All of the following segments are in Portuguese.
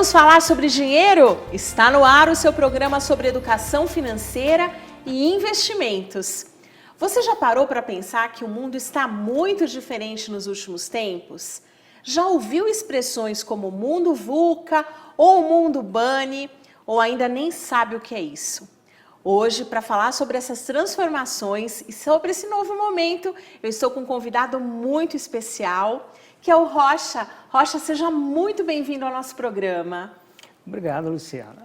Vamos falar sobre dinheiro? Está no ar o seu programa sobre educação financeira e investimentos. Você já parou para pensar que o mundo está muito diferente nos últimos tempos? Já ouviu expressões como mundo VUCA ou mundo BANI, ou ainda nem sabe o que é isso? Hoje, para falar sobre essas transformações e sobre esse novo momento, eu estou com um convidado muito especial, que é o Rocha. Rocha, seja muito bem-vindo ao nosso programa. Obrigado, Luciana.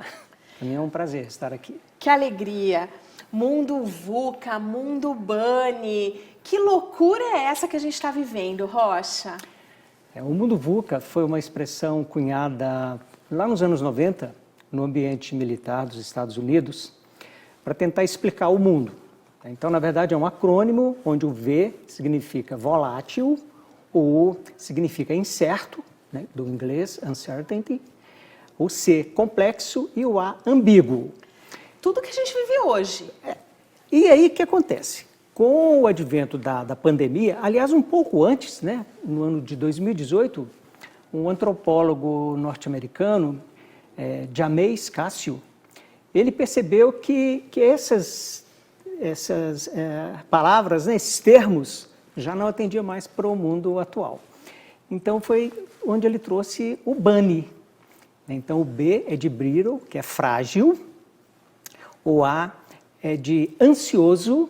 Para mim é um prazer estar aqui. Que alegria! Mundo VUCA, mundo BANI, que loucura é essa que a gente está vivendo, Rocha? O mundo VUCA foi uma expressão cunhada lá nos anos 90, no ambiente militar dos Estados Unidos, para tentar explicar o mundo. Então, na verdade, é um acrônimo onde o V significa volátil, o U significa incerto, né, do inglês uncertainty, o C complexo e o A ambíguo. Tudo que a gente vive hoje. E aí o que acontece? Com o advento da pandemia, aliás, um pouco antes, né, no ano de 2018, um antropólogo norte-americano, James Cassio, ele percebeu que essas palavras, né, esses termos, já não atendiam mais para o mundo atual. Então foi onde ele trouxe o BANI. Então o B é de brittle, que é frágil, o A é de ansioso,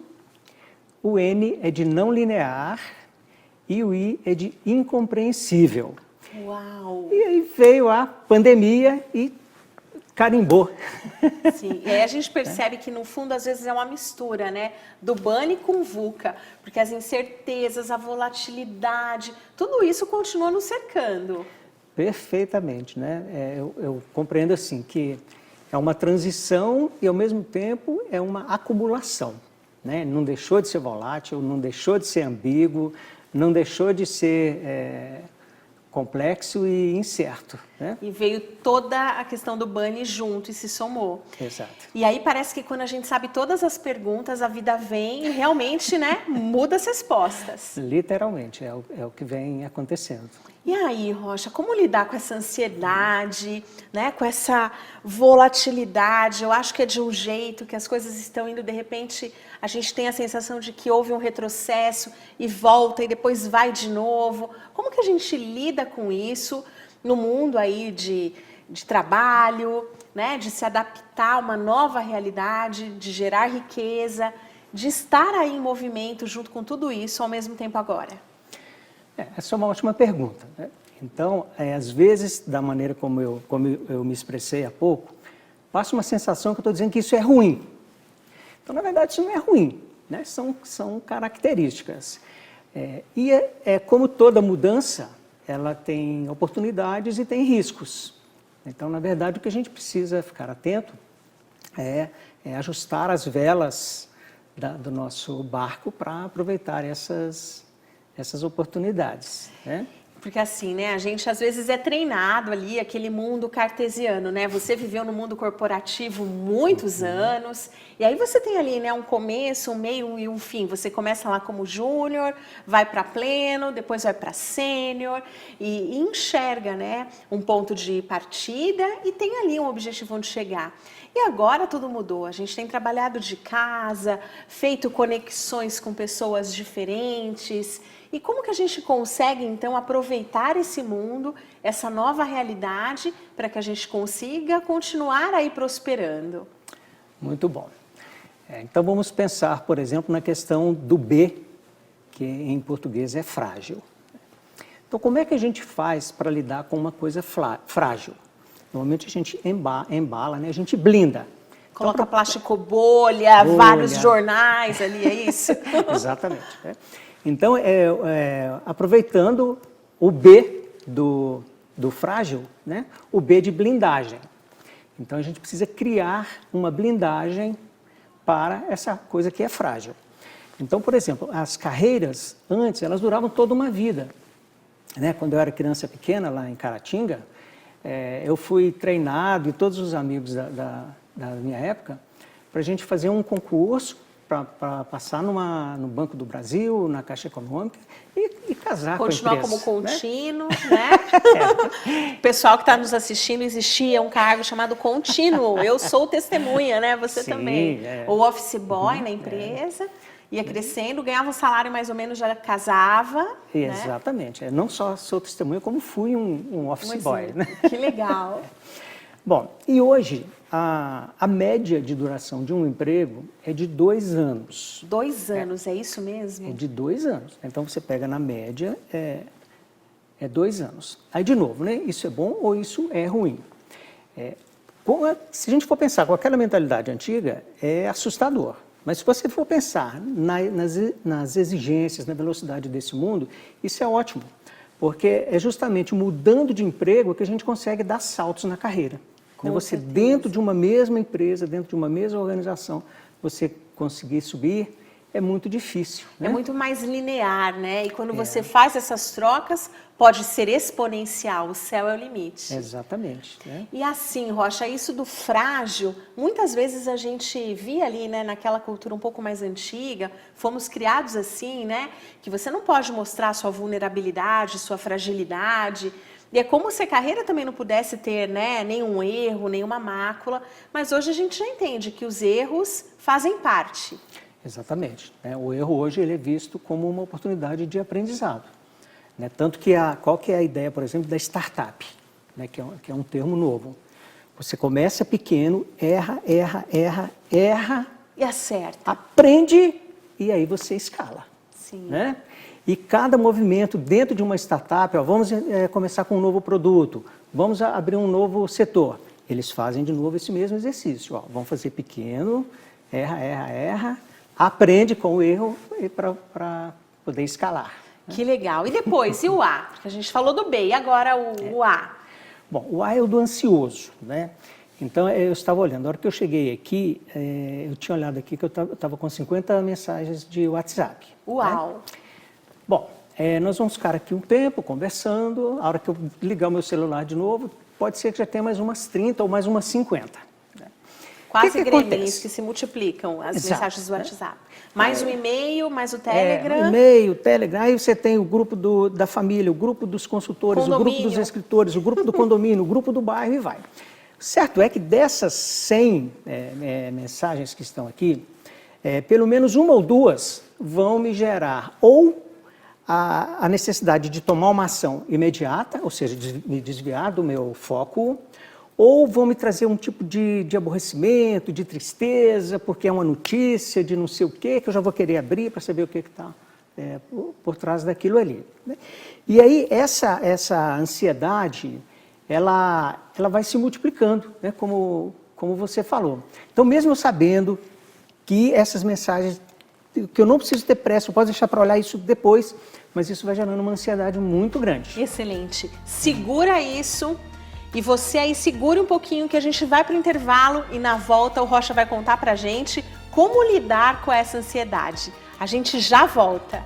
o N é de não linear e o I é de incompreensível. Uau! E aí veio a pandemia e carimbou. Sim, e aí a gente percebe que no fundo às vezes é uma mistura, né, do BANI com VUCA, porque as incertezas, a volatilidade, tudo isso continua nos cercando. Perfeitamente, né? Eu compreendo assim que é uma transição e ao mesmo tempo é uma acumulação, né? Não deixou de ser volátil, não deixou de ser ambíguo, não deixou de ser complexo e incerto, né? E veio toda a questão do BANI junto e se somou. Exato. E aí parece que quando a gente sabe todas as perguntas, a vida vem e realmente, né, muda as respostas. Literalmente, é o que vem acontecendo. E aí, Rocha, como lidar com essa ansiedade, né, com essa volatilidade? Eu acho que é de um jeito que as coisas estão indo, de repente, a gente tem a sensação de que houve um retrocesso e volta e depois vai de novo. Como que a gente lida com isso no mundo aí de trabalho, né, de se adaptar a uma nova realidade, de gerar riqueza, de estar aí em movimento junto com tudo isso ao mesmo tempo agora? Essa é uma ótima pergunta, né? Então, às vezes, da maneira como eu me expressei há pouco, passa uma sensação que eu estou dizendo que isso é ruim. Então, na verdade, isso não é ruim, né? São características. Como toda mudança, ela tem oportunidades e tem riscos. Então, na verdade, o que a gente precisa ficar atento é ajustar as velas do nosso barco para aproveitar essas oportunidades, né? Porque assim, né, a gente às vezes é treinado ali, aquele mundo cartesiano, né? Você viveu no mundo corporativo muitos anos, e aí você tem ali, né, um começo, um meio e um fim. Você começa lá como júnior, vai para pleno, depois vai para sênior, e enxerga, né, um ponto de partida e tem ali um objetivo onde chegar. E agora tudo mudou, a gente tem trabalhado de casa, feito conexões com pessoas diferentes. E como que a gente consegue, então, aproveitar esse mundo, essa nova realidade, para que a gente consiga continuar aí prosperando? Muito bom. Então, vamos pensar, por exemplo, na questão do B, que em português é frágil. Então, como é que a gente faz para lidar com uma coisa frágil? Normalmente a gente embala, né? A gente blinda. Coloca então, plástico bolha, vários jornais ali, é isso? Exatamente. Então, aproveitando o B do frágil, né? O B de blindagem. Então, a gente precisa criar uma blindagem para essa coisa que é frágil. Então, por exemplo, as carreiras, antes, elas duravam toda uma vida, né? Quando eu era criança pequena, lá em Caratinga, eu fui treinado, e todos os amigos da minha época, para a gente fazer um concurso para passar no Banco do Brasil, na Caixa Econômica e casar Continuar com a empresa. Como contínuo, né? O pessoal que está nos assistindo, existia um cargo chamado contínuo. Eu sou testemunha, né? Você Sim, também. O office boy na empresa. Ia crescendo, ganhava um salário mais ou menos, já casava. Exatamente. Né? Não só sou testemunha, como fui um office boy. Né? Que legal. Bom, e hoje a média de duração de um emprego é de 2 anos. 2 anos, é isso mesmo? É de 2 anos. Então você pega na média, é 2 anos. Aí de novo, né? Isso é bom ou isso é ruim? Se a gente for pensar com aquela mentalidade antiga, é assustador. Mas se você for pensar nas exigências, na velocidade desse mundo, isso é ótimo, porque é justamente mudando de emprego que a gente consegue dar saltos na carreira. Você, dentro de uma mesma empresa, dentro de uma mesma organização, você conseguir subir, é muito difícil. Né? É muito mais linear, né? E quando você faz essas trocas, pode ser exponencial, o céu é o limite. Exatamente. Né? E assim, Rocha, isso do frágil, muitas vezes a gente via ali, né, naquela cultura um pouco mais antiga, fomos criados assim, né? Que você não pode mostrar sua vulnerabilidade, sua fragilidade. E é como se a carreira também não pudesse ter, né, nenhum erro, nenhuma mácula. Mas hoje a gente já entende que os erros fazem parte. Exatamente. O erro hoje ele é visto como uma oportunidade de aprendizado. Tanto que qual que é a ideia, por exemplo, da startup, né, que é um termo novo. Você começa pequeno, erra. E acerta. Aprende e aí você escala. Sim. Né? E cada movimento dentro de uma startup, vamos começar com um novo produto, vamos abrir um novo setor. Eles fazem de novo esse mesmo exercício. Vão fazer pequeno, erra, aprende com o erro para poder escalar. Que legal. E depois, e o A? Porque a gente falou do B, e agora o A? Bom, o A é o do ansioso, né? Então, eu estava olhando, na hora que eu cheguei aqui, eu tinha olhado aqui que eu estava com 50 mensagens de WhatsApp. Uau! Né? Bom, nós vamos ficar aqui um tempo conversando, a hora que eu ligar o meu celular de novo, pode ser que já tenha mais umas 30 ou mais umas 50. Quase gremlins que se multiplicam, as mensagens do WhatsApp. Mais um e-mail, mais o Telegram. E-mail, Telegram, aí você tem o grupo da família, o grupo dos consultores, Condomínio. O grupo dos escritores, o grupo do condomínio, o grupo do bairro e vai. Certo é que dessas 100 mensagens que estão aqui, pelo menos uma ou duas vão me gerar ou a necessidade de tomar uma ação imediata, ou seja, de me desviar do meu foco, ou vão me trazer um tipo de aborrecimento, de tristeza, porque é uma notícia de não sei o quê, que eu já vou querer abrir para saber o que está por trás daquilo ali. Né? E aí essa ansiedade, ela vai se multiplicando, né? como você falou. Então, mesmo sabendo que essas mensagens, que eu não preciso ter pressa, eu posso deixar para olhar isso depois, mas isso vai gerando uma ansiedade muito grande. Excelente. Segura isso. E você aí segure um pouquinho que a gente vai para o intervalo e na volta o Rocha vai contar para a gente como lidar com essa ansiedade. A gente já volta.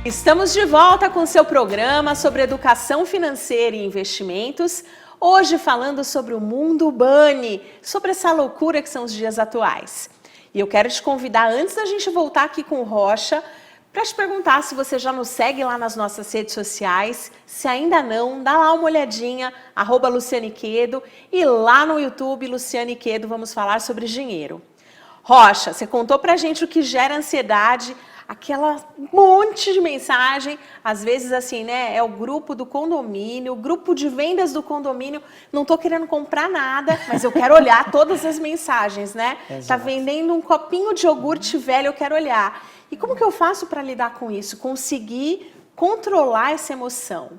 Estamos de volta com o seu programa sobre educação financeira e investimentos, hoje falando sobre o mundo bunny, sobre essa loucura que são os dias atuais. E eu quero te convidar, antes da gente voltar aqui com o Rocha, para te perguntar se você já nos segue lá nas nossas redes sociais. Se ainda não, dá lá uma olhadinha, @LucianeQuedo, e lá no YouTube, Luciane Quedo, vamos falar sobre dinheiro. Rocha, você contou pra gente o que gera ansiedade, aquela monte de mensagem, às vezes assim, né, é o grupo do condomínio, o grupo de vendas do condomínio, não tô querendo comprar nada, mas eu quero olhar todas as mensagens, né? Exato. Tá vendendo um copinho de iogurte velho, eu quero olhar. E como que eu faço para lidar com isso? Conseguir controlar essa emoção?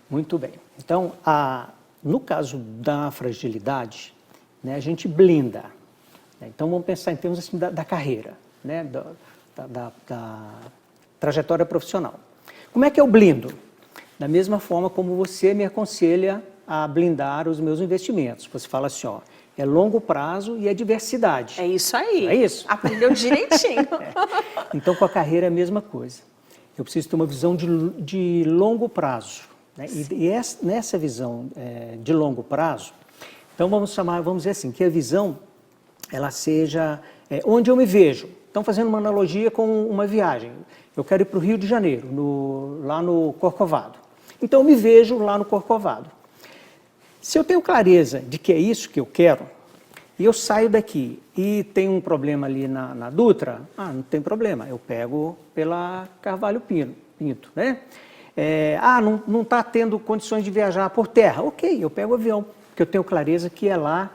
Muito bem. Então, no caso da fragilidade, né, a gente blinda. Então, vamos pensar em termos assim, da carreira, né? Da trajetória profissional. Como é que eu blindo? Da mesma forma como você me aconselha a blindar os meus investimentos. Você fala assim, ó, é longo prazo e é diversidade. É isso aí. É isso. Aprendeu direitinho. Então, com a carreira é a mesma coisa. Eu preciso ter uma visão de longo prazo. Né? E nessa visão de longo prazo, então vamos dizer assim, que a visão ela seja onde eu me vejo. Então, fazendo uma analogia com uma viagem. Eu quero ir para o Rio de Janeiro, lá no Corcovado. Então, eu me vejo lá no Corcovado. Se eu tenho clareza de que é isso que eu quero, e eu saio daqui e tem um problema ali na Dutra, não tem problema, eu pego pela Carvalho Pinto, né? Não está tendo condições de viajar por terra, ok, eu pego o avião, porque eu tenho clareza que é lá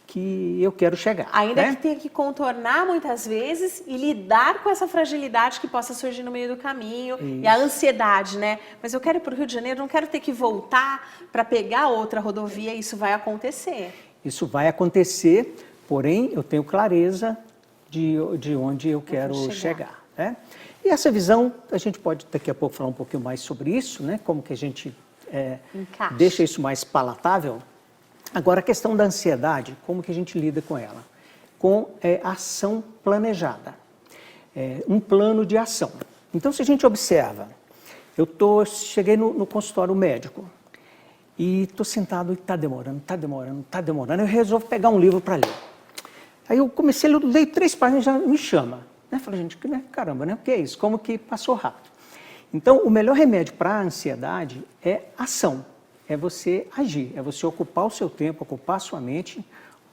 que eu quero chegar. Ainda né? que tenha que contornar muitas vezes e lidar com essa fragilidade que possa surgir no meio do caminho e a ansiedade, né? Mas eu quero ir para o Rio de Janeiro, não quero ter que voltar para pegar outra rodovia, isso vai acontecer. Isso vai acontecer, porém eu tenho clareza de onde eu quero chegar. Né? E essa visão, a gente pode daqui a pouco falar um pouquinho mais sobre isso, né? Como que a gente deixa isso mais palatável. Agora, a questão da ansiedade, como que a gente lida com ela? Com ação planejada, um plano de ação. Então, se a gente observa, cheguei no consultório médico e estou sentado e está demorando, eu resolvo pegar um livro para ler. Aí eu comecei a ler 3 páginas e já me chama. Né? Falei, gente, caramba, né? O que é isso? Como que passou rápido? Então, o melhor remédio para a ansiedade é ação. É você agir, é você ocupar o seu tempo, ocupar a sua mente,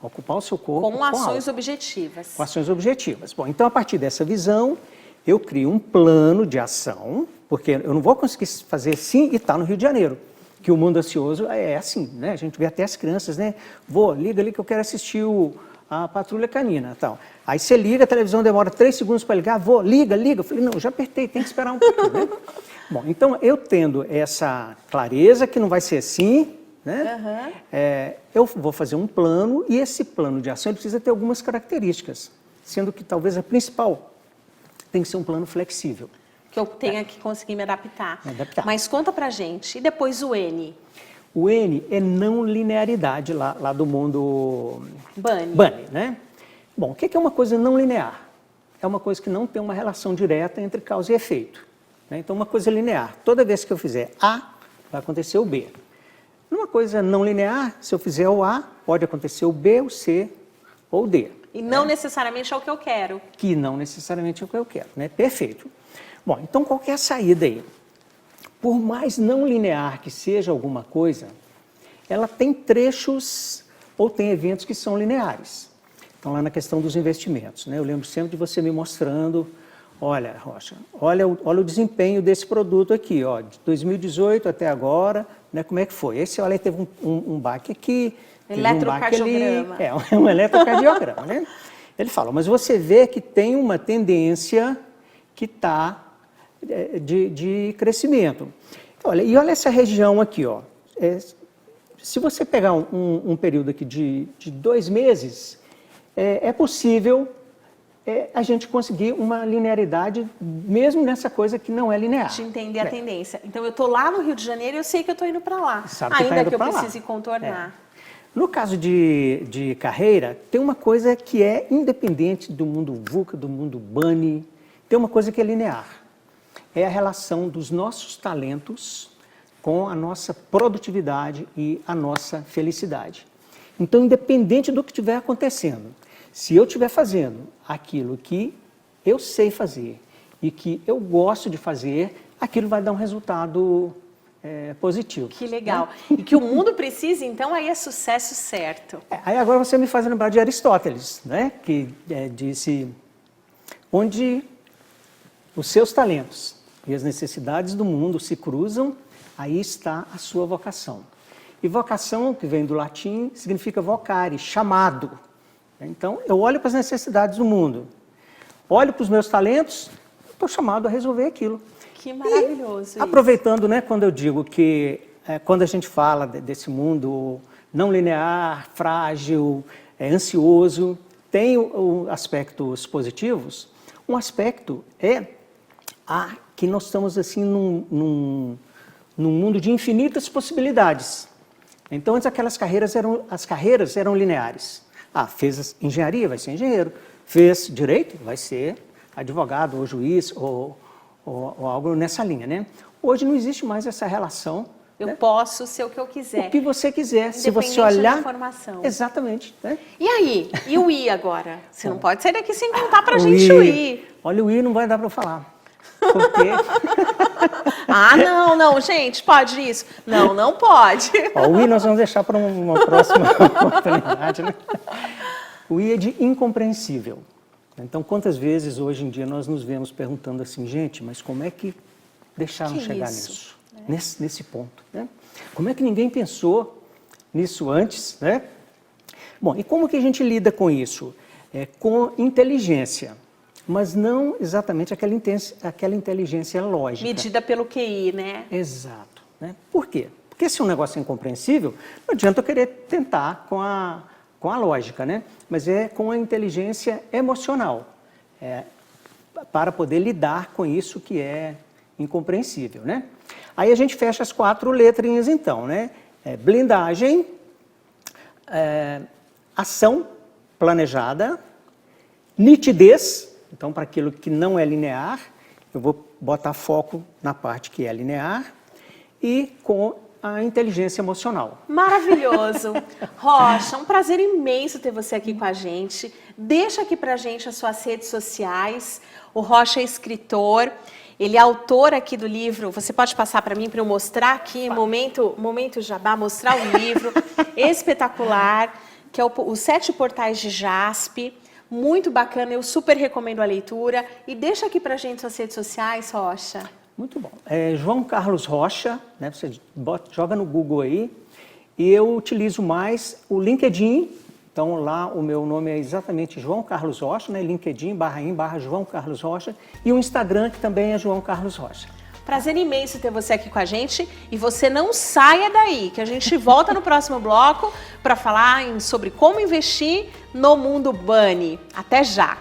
ocupar o seu corpo. Com ações objetivas. Com ações objetivas. Bom, então a partir dessa visão, eu crio um plano de ação, porque eu não vou conseguir fazer assim e estar no Rio de Janeiro, que o mundo ansioso é assim, né? A gente vê até as crianças, né? Liga ali que eu quero assistir a Patrulha Canina, tal. Aí você liga, a televisão demora 3 segundos para ligar, liga. Eu falei, não, já apertei, tem que esperar um pouquinho, né? Bom, então, eu tendo essa clareza que não vai ser assim, né? Eu vou fazer um plano e esse plano de ação ele precisa ter algumas características, sendo que talvez a principal tem que ser um plano flexível. Que eu tenha que conseguir me adaptar. Mas conta pra gente, e depois o N? O N é não linearidade lá do mundo Bunny, né? Bom, o que é uma coisa não linear? É uma coisa que não tem uma relação direta entre causa e efeito. Então, uma coisa linear, toda vez que eu fizer A, vai acontecer o B. Numa coisa não linear, se eu fizer o A, pode acontecer o B, o C ou o D. E não necessariamente é o que eu quero. Que não necessariamente é o que eu quero, né? Perfeito. Bom, então qual que é a saída aí? Por mais não linear que seja alguma coisa, ela tem trechos ou tem eventos que são lineares. Então, lá na questão dos investimentos, né? Eu lembro sempre de você me mostrando... Olha, Rocha, olha o desempenho desse produto aqui, ó, de 2018 até agora, né, como é que foi? Esse, olha, teve um baque aqui, eletrocardiograma. Um eletrocardiograma, né? Ele fala, mas você vê que tem uma tendência que está de crescimento. Olha, e olha essa região aqui, ó. Se você pegar um período aqui de 2 meses, é possível... a gente conseguir uma linearidade, mesmo nessa coisa que não é linear. De entender a tendência. Então, eu estou lá no Rio de Janeiro e eu sei que eu estou indo para lá. Sabe ainda que eu lá. precise contornar. No caso de carreira, tem uma coisa que é independente do mundo VUCA, do mundo Bunny, tem uma coisa que é linear. É a relação dos nossos talentos com a nossa produtividade e a nossa felicidade. Então, independente do que estiver acontecendo, se eu estiver fazendo aquilo que eu sei fazer e que eu gosto de fazer, aquilo vai dar um resultado positivo. Que legal. Né? E que o mundo precisa, então, aí é sucesso certo. Aí agora você me faz lembrar de Aristóteles, né? Que disse, onde os seus talentos e as necessidades do mundo se cruzam, aí está a sua vocação. E vocação, que vem do latim, significa vocare, chamado. Então, eu olho para as necessidades do mundo, olho para os meus talentos, estou chamado a resolver aquilo. Que maravilhoso. E, aproveitando, né, quando eu digo que, quando a gente fala desse mundo não linear, frágil, ansioso, tem aspectos positivos. Um aspecto é que nós estamos assim num mundo de infinitas possibilidades. Então, antes as carreiras eram lineares. Fez engenharia, vai ser engenheiro. Fez direito, vai ser advogado ou juiz ou algo nessa linha, né? Hoje não existe mais essa relação. Eu posso ser o que eu quiser. O que você quiser. Se você olhar... da formação. Exatamente. Né? E aí? E o I agora? Você não pode sair daqui sem contar pra gente o I. Olha, o I não vai dar para falar. Porque... não, gente, pode isso? Não pode. O I nós vamos deixar para uma próxima oportunidade, né? O I é de incompreensível. Então, quantas vezes hoje em dia nós nos vemos perguntando assim, gente, mas como é que deixaram chegar nisso? Nesse ponto, né? Como é que ninguém pensou nisso antes, né? Bom, e como que a gente lida com isso? Com inteligência, mas não exatamente aquela inteligência lógica. Medida pelo QI, né? Exato. Né? Por quê? Porque se um negócio é incompreensível, não adianta eu querer tentar com a lógica, né? Mas é com a inteligência emocional, para poder lidar com isso que é incompreensível, né? Aí a gente fecha as 4 letrinhas então, né? Blindagem, ação planejada, nitidez, então para aquilo que não é linear, eu vou botar foco na parte que é linear, e com a inteligência emocional. Maravilhoso! Rocha, um prazer imenso ter você aqui com a gente. Deixa aqui pra gente as suas redes sociais. O Rocha é escritor, ele é autor aqui do livro. Você pode passar para mim para eu mostrar aqui, momento jabá, mostrar o livro espetacular, que é Os 7 Portais de Jaspe. Muito bacana, eu super recomendo a leitura. E deixa aqui pra gente suas redes sociais, Rocha. Muito bom. João Carlos Rocha, né? Você joga no Google aí. E eu utilizo mais o LinkedIn. Então lá o meu nome é exatamente João Carlos Rocha, né? LinkedIn, /João Carlos Rocha. E o Instagram, que também é João Carlos Rocha. Prazer imenso ter você aqui com a gente. E você não saia daí, que a gente volta no próximo bloco para falar sobre como investir no mundo Bunny. Até já!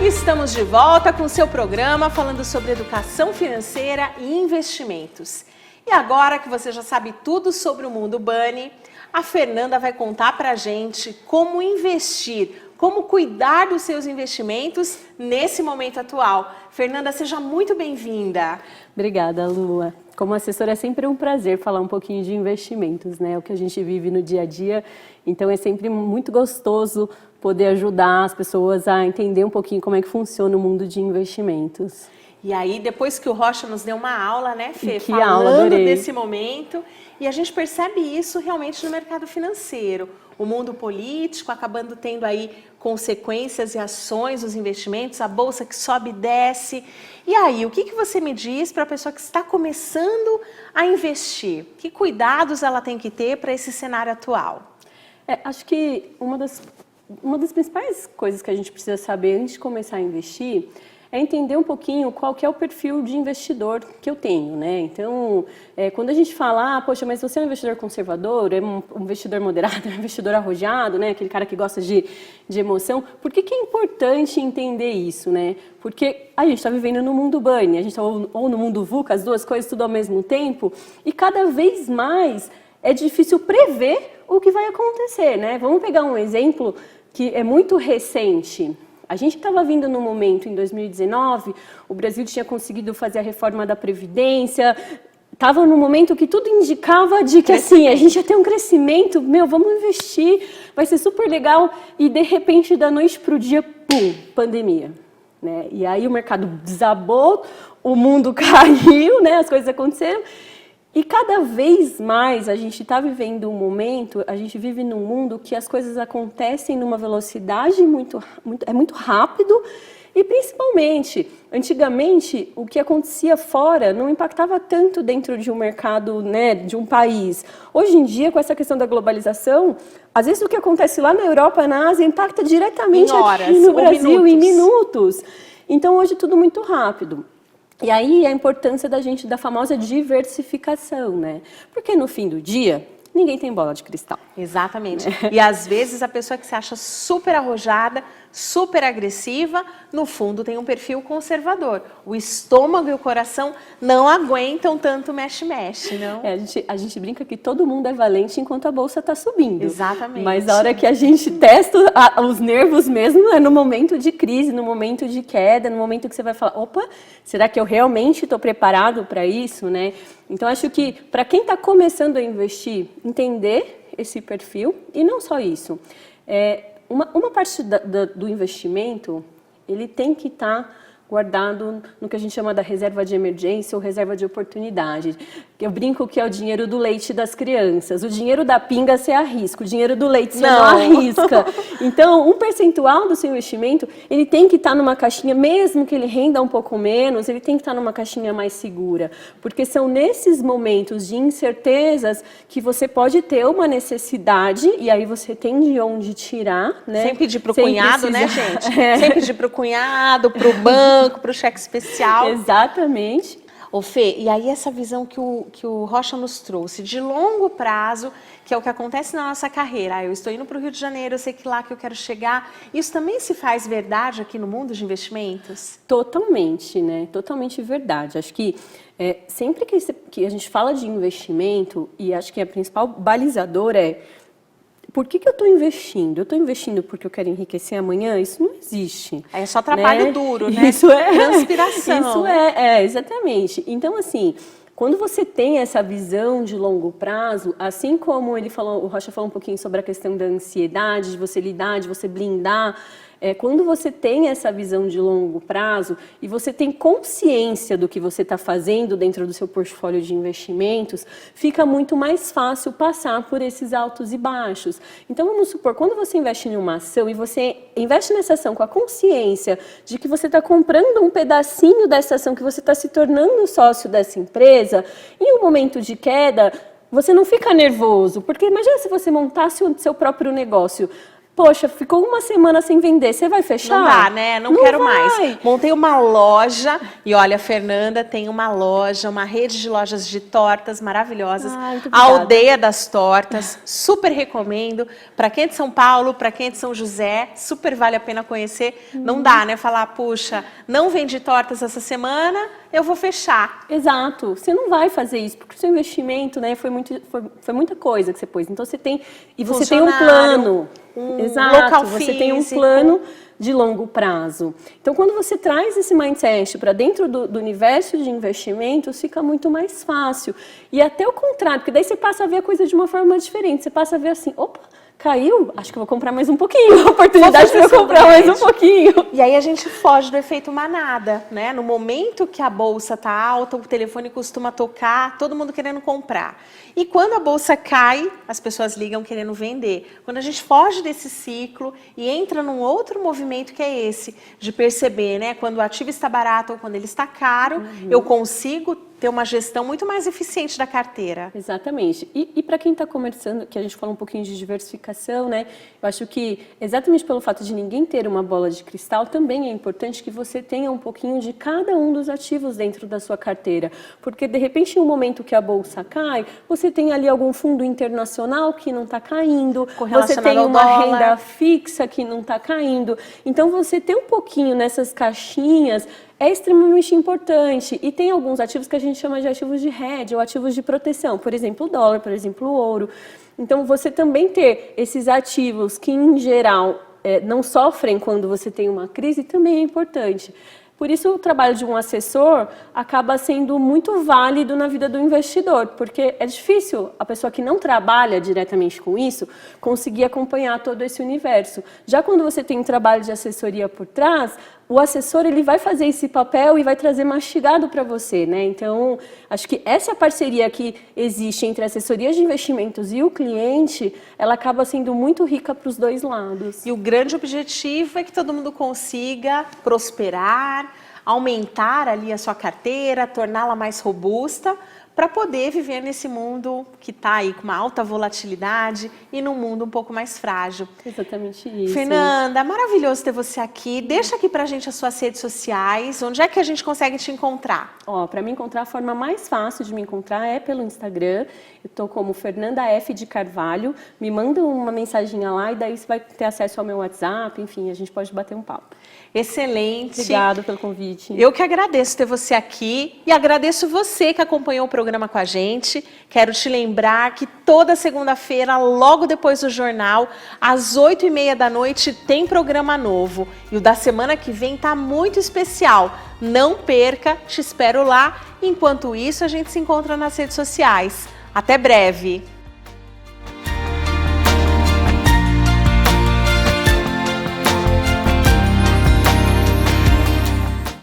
Estamos de volta com o seu programa falando sobre educação financeira e investimentos. E agora que você já sabe tudo sobre o mundo Bunny, a Fernanda vai contar pra gente como investir, como cuidar dos seus investimentos nesse momento atual. Fernanda, seja muito bem-vinda. Obrigada, Lua. Como assessora é sempre um prazer falar um pouquinho de investimentos, né? O que a gente vive no dia a dia. Então é sempre muito gostoso poder ajudar as pessoas a entender um pouquinho como é que funciona o mundo de investimentos. E aí, depois que o Rocha nos deu uma aula, né, Fê? Que aula, falando adorei. desse momento, e a gente percebe isso realmente no mercado financeiro. O mundo político acabando tendo aí consequências e ações dos investimentos, a bolsa que sobe e desce. E aí, o que você me diz para a pessoa que está começando a investir? Que cuidados ela tem que ter para esse cenário atual? Acho que uma das principais coisas que a gente precisa saber antes de começar a investir é entender um pouquinho qual que é o perfil de investidor que eu tenho, né? Então, quando a gente fala, poxa, mas você é um investidor conservador, é um investidor moderado, é um investidor arrojado, né? Aquele cara que gosta de emoção. Por que é importante entender isso, né? Porque a gente está vivendo no mundo Bunny, a gente está ou no mundo VUCA, as duas coisas tudo ao mesmo tempo, e cada vez mais é difícil prever o que vai acontecer, né? Vamos pegar um exemplo que é muito recente. A gente estava vindo num momento, em 2019, o Brasil tinha conseguido fazer a reforma da Previdência, estava num momento que tudo indicava de que assim, a gente ia ter um crescimento, vamos investir, vai ser super legal, e de repente, da noite para o dia, pum, pandemia. Né? E aí o mercado desabou, o mundo caiu, né? As coisas aconteceram, E cada vez mais a gente está vivendo um momento, a gente vive num mundo que as coisas acontecem numa velocidade muito rápido. E principalmente, antigamente, o que acontecia fora não impactava tanto dentro de um mercado, né, de um país. Hoje em dia, com essa questão da globalização, às vezes o que acontece lá na Europa, na Ásia, impacta diretamente aqui no Brasil, em minutos. Então, hoje tudo muito rápido. E aí a importância da famosa diversificação, né? Porque no fim do dia, ninguém tem bola de cristal. Exatamente. E às vezes a pessoa que se acha super arrojada, super agressiva, no fundo tem um perfil conservador. O estômago e o coração não aguentam tanto mexe-mexe, não? A gente brinca que todo mundo é valente enquanto a bolsa está subindo. Exatamente. Mas a hora que a gente testa os nervos mesmo é no momento de crise, no momento de queda, no momento que você vai falar, opa, será que eu realmente estou preparado para isso, né? Então, acho que para quem está começando a investir, entender esse perfil, e não só isso. Uma parte do investimento, ele tem que estar guardado no que a gente chama da reserva de emergência ou reserva de oportunidade. Eu brinco que é o dinheiro do leite das crianças. O dinheiro da pinga você arrisca, o dinheiro do leite você não arrisca. Então, um percentual do seu investimento, ele tem que estar numa caixinha, mesmo que ele renda um pouco menos, ele tem que estar numa caixinha mais segura. Porque são nesses momentos de incertezas que você pode ter uma necessidade e aí você tem de onde tirar, né? Sem pedir pro cunhado, né, gente? Sem pedir pro cunhado, pro banco, pro cheque especial. Exatamente. Ô Fê, e aí essa visão que o Rocha nos trouxe, de longo prazo, que é o que acontece na nossa carreira. Eu estou indo para o Rio de Janeiro, eu sei que lá que eu quero chegar. Isso também se faz verdade aqui no mundo de investimentos? Totalmente, né? Totalmente verdade. Acho que sempre que a gente fala de investimento, e acho que a principal balizador por que eu estou investindo? Eu estou investindo porque eu quero enriquecer amanhã? Isso não existe. É só trabalho, né? Duro, né? Isso é transpiração. Isso exatamente. Então, assim, quando você tem essa visão de longo prazo, assim como o Rocha falou um pouquinho sobre a questão da ansiedade, de você lidar, de você blindar, quando você tem essa visão de longo prazo e você tem consciência do que você está fazendo dentro do seu portfólio de investimentos, fica muito mais fácil passar por esses altos e baixos. Então, vamos supor, quando você investe em uma ação e você investe nessa ação com a consciência de que você está comprando um pedacinho dessa ação, que você está se tornando sócio dessa empresa, em um momento de queda, você não fica nervoso, porque imagina se você montasse o seu próprio negócio. Poxa, ficou uma semana sem vender, você vai fechar? Não dá, né? Não quero mais. Montei uma loja e olha, a Fernanda tem uma loja, uma rede de lojas de tortas maravilhosas. A Aldeia das Tortas, super recomendo. Para quem é de São Paulo, para quem é de São José, super vale a pena conhecer. Não dá, né? Falar, puxa, não vendi tortas essa semana, eu vou fechar. Exato. Você não vai fazer isso, porque o seu investimento, né, foi muita coisa que você pôs. Então, você tem um plano. Exato, local você físico. tem um plano de longo prazo. Então, quando você traz esse mindset para dentro do universo de investimentos, fica muito mais fácil. E até o contrário, porque daí você passa a ver a coisa de uma forma diferente. Você passa a ver assim, opa, caiu, acho que eu vou comprar mais um pouquinho. Oportunidade para eu comprar mais um pouquinho. E aí a gente foge do efeito manada, né? No momento que a bolsa tá alta, o telefone costuma tocar, todo mundo querendo comprar. E quando a bolsa cai, as pessoas ligam querendo vender. Quando a gente foge desse ciclo e entra num outro movimento que é esse, de perceber, né? Quando o ativo está barato ou quando ele está caro, eu consigo ter uma gestão muito mais eficiente da carteira. Exatamente. E para quem está começando, que a gente fala um pouquinho de diversificação, né? Eu acho que exatamente pelo fato de ninguém ter uma bola de cristal, também é importante que você tenha um pouquinho de cada um dos ativos dentro da sua carteira. Porque, de repente, em um momento que a bolsa cai, você tem ali algum fundo internacional que não está caindo, você tem uma renda fixa que não está caindo. Então, você ter um pouquinho nessas caixinhas é extremamente importante. E tem alguns ativos que a gente chama de ativos de hedge ou ativos de proteção. Por exemplo, o dólar, por exemplo, o ouro. Então, você também ter esses ativos que, em geral, não sofrem quando você tem uma crise, também é importante. Por isso, o trabalho de um assessor acaba sendo muito válido na vida do investidor, porque é difícil a pessoa que não trabalha diretamente com isso conseguir acompanhar todo esse universo. Já quando você tem um trabalho de assessoria por trás, o assessor ele vai fazer esse papel e vai trazer mastigado para você, né? Então, acho que essa parceria que existe entre assessorias de investimentos e o cliente, ela acaba sendo muito rica para os dois lados. E o grande objetivo é que todo mundo consiga prosperar, aumentar ali a sua carteira, torná-la mais robusta, para poder viver nesse mundo que está aí com uma alta volatilidade e num mundo um pouco mais frágil. Exatamente isso. Fernanda, maravilhoso ter você aqui. Deixa aqui pra gente as suas redes sociais. Onde é que a gente consegue te encontrar? Ó, para me encontrar, a forma mais fácil de me encontrar é pelo Instagram. Eu tô como Fernanda F. de Carvalho. Me manda uma mensaginha lá e daí você vai ter acesso ao meu WhatsApp. Enfim, a gente pode bater um papo. Excelente. Obrigada pelo convite. Eu que agradeço ter você aqui e agradeço você que acompanhou o programa com a gente. Quero te lembrar que toda segunda-feira, logo depois do jornal, às 8h30 da noite, tem programa novo. E o da semana que vem tá muito especial. Não perca, te espero lá. Enquanto isso, a gente se encontra nas redes sociais. Até breve!